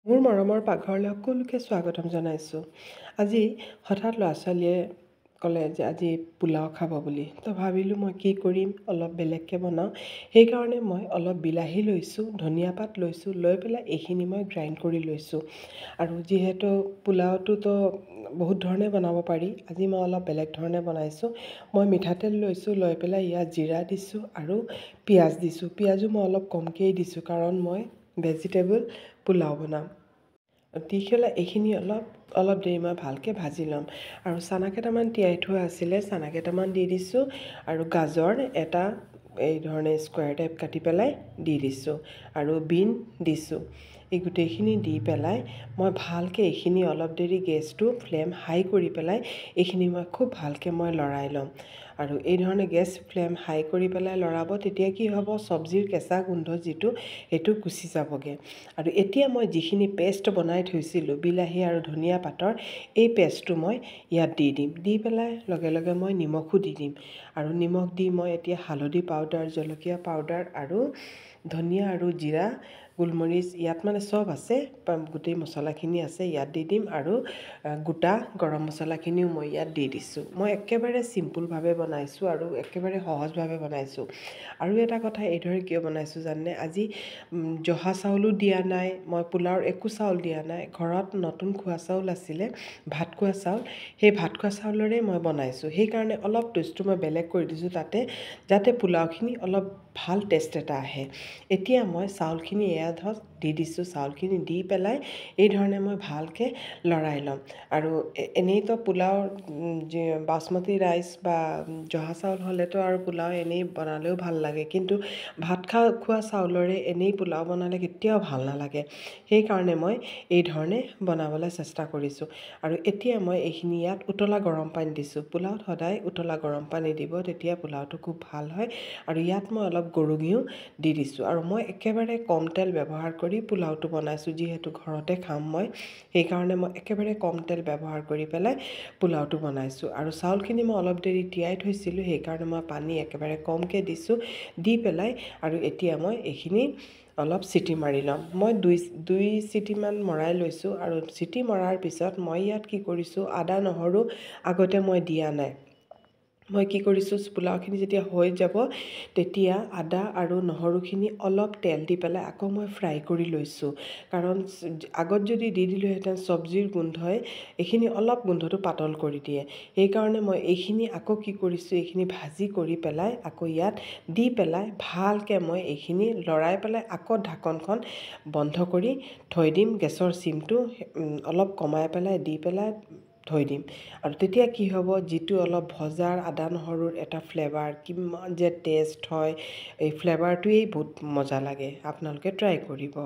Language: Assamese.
মোৰ মৰমৰ পাকঘৰলৈ সকলোকে স্বাগতম জনাইছোঁ। আজি হঠাৎ ল'ৰা-ছোৱালীয়ে ক'লে যে আজি পোলাও খাব বুলি। তো ভাবিলোঁ মই কি কৰিম, অলপ বেলেগকৈ বনাওঁ। সেইকাৰণে মই অলপ বিলাহী লৈছোঁ, ধনিয়া পাত লৈছোঁ, লৈ পেলাই এইখিনি মই গ্ৰাইণ্ড কৰি লৈছোঁ। আৰু যিহেতু পোলাওটোতো বহুত ধৰণে বনাব পাৰি, আজি মই অলপ বেলেগ ধৰণে বনাইছোঁ। মই মিঠাতেল লৈছোঁ, লৈ পেলাই ইয়াত জিৰা দিছোঁ আৰু পিঁয়াজ দিছোঁ। পিঁয়াজো মই অলপ কমকৈয়ে দিছোঁ কাৰণ মই ভেজিটেবল পোলাও বনাম। দি পেলাই এইখিনি অলপ দেৰি মই ভালকৈ ভাজি ল'ম। আৰু চানা কেইটামান তিয়াই থোৱা আছিলে, চানা কেইটামান দি দিছোঁ আৰু গাজৰ এটা এই ধৰণে স্কুৱাৰ টাইপ কাটি পেলাই দি দিছোঁ আৰু বিন দিছোঁ। এই গোটেইখিনি দি পেলাই মই ভালকৈ এইখিনি অলপ দেৰি গেছটো ফ্লেম হাই কৰি পেলাই এইখিনি মই খুব ভালকৈ মই লৰাই ল'ম। আৰু এই ধৰণে গেছ ফ্লেম হাই কৰি পেলাই লৰাব, তেতিয়া কি হ'ব, চব্জিৰ কেঁচা গোন্ধ যিটো সেইটো গুচি যাবগৈ। আৰু এতিয়া মই যিখিনি পেষ্ট বনাই থৈছিলোঁ বিলাহী আৰু ধনিয়া পাতৰ, এই পেষ্টটো মই ইয়াত দি দিম। দি পেলাই লগে লগে মই নিমখো দি দিম। আৰু নিমখ দি মই এতিয়া হালধি পাউডাৰ, জলকীয়া পাউডাৰ আৰু ধনিয়া আৰু জিৰা, গোলমৰিচ ইয়াত মানে চব আছে, গোটেই মছলাখিনি আছে ইয়াত দি দিম। আৰু গোটা গৰম মছলাখিনিও মই ইয়াত দি দিছোঁ। মই একেবাৰে চিম্পুলভাৱে বনাইছোঁ আৰু একেবাৰে সহজভাৱে বনাইছোঁ। আৰু এটা কথা এইদৰে কিয় বনাইছোঁ জানে, আজি জহা চাউলো দিয়া নাই, মই পোলাওৰ একো চাউল দিয়া নাই। ঘৰত নতুন খোৱা চাউল আছিলে, ভাত খোৱা চাউল, সেই ভাত খোৱা চাউলৰে মই বনাইছোঁ। সেইকাৰণে অলপ টেষ্টটো মই বেলেগ কৰি দিছোঁ তাতে, যাতে পোলাওখিনি অলপ ভাল টেষ্ট এটা আহে। এতিয়া মই চাউলখিনি দি দিছোঁ। চাউলখিনি দি পেলাই এই ধৰণে মই ভালকৈ লৰাই ল'ম। আৰু এনেইতো পোলাওৰ বাচমতি ৰাইচ বা জহা চাউল হ'লেতো আৰু পোলাও এনেই বনালেও ভাল লাগে, কিন্তু ভাত খোৱা চাউলৰে এনেই পোলাও বনালে কেতিয়াও ভাল নালাগে। সেইকাৰণে মই এই ধৰণে বনাবলৈ চেষ্টা কৰিছোঁ। আৰু এতিয়া মই এইখিনি ইয়াত উতলা গৰম পানী দিছোঁ। পোলাওত সদায় উতলা গৰম পানী দিব, তেতিয়া পোলাওটো খুব ভাল হয়। আৰু ইয়াত মই অলপ গৰু ঘিউ দি দিছোঁ। আৰু মই একেবাৰে কম তেল ব্যৱহাৰ কৰি পোলাওটো বনাইছোঁ, যিহেতু ঘৰতে খাম মই, সেইকাৰণে মই একেবাৰে কম তেল ব্যৱহাৰ কৰি পেলাই পোলাওটো বনাইছোঁ। আৰু চাউলখিনি মই অলপ দেৰি তিয়াই থৈছিলোঁ, সেইকাৰণে মই পানী একেবাৰে কমকৈ দিছোঁ। দি পেলাই আৰু এতিয়া মই এইখিনি অলপ চিটি মাৰি ল'ম। মই দুই চিটিমান মৰাই লৈছোঁ। আৰু চিটি মৰাৰ পিছত মই ইয়াত কি কৰিছোঁ, আদা নহৰু আগতে মই দিয়া নাই। মই কি কৰিছোঁ, পোলাওখিনি যেতিয়া হৈ যাব তেতিয়া আদা আৰু নহৰুখিনি অলপ তেল দি পেলাই আকৌ মই ফ্ৰাই কৰি লৈছোঁ। কাৰণ আগত যদি দি দিলোঁহেঁতেন চব্জিৰ গোন্ধই এইখিনি অলপ গোন্ধটো পাতল কৰি দিয়ে। সেইকাৰণে মই এইখিনি আকৌ কি কৰিছোঁ, এইখিনি ভাজি কৰি পেলাই আকৌ ইয়াত দি পেলাই ভালকৈ মই এইখিনি লৰাই পেলাই আকৌ ঢাকনখন বন্ধ কৰি থৈ দিম। গেছৰ চিমটো অলপ কমাই পেলাই দি পেলাই থৈ দিম। আৰু তেতিয়া কি হ'ব, যিটো অলপ ভজাৰ আদা নহৰুৰ এটা ফ্লেভাৰ, কিমান যে টেষ্ট হয়, এই ফ্লেভাৰটোৱেই বহুত মজা লাগে। আপোনালোকে ট্ৰাই কৰিব।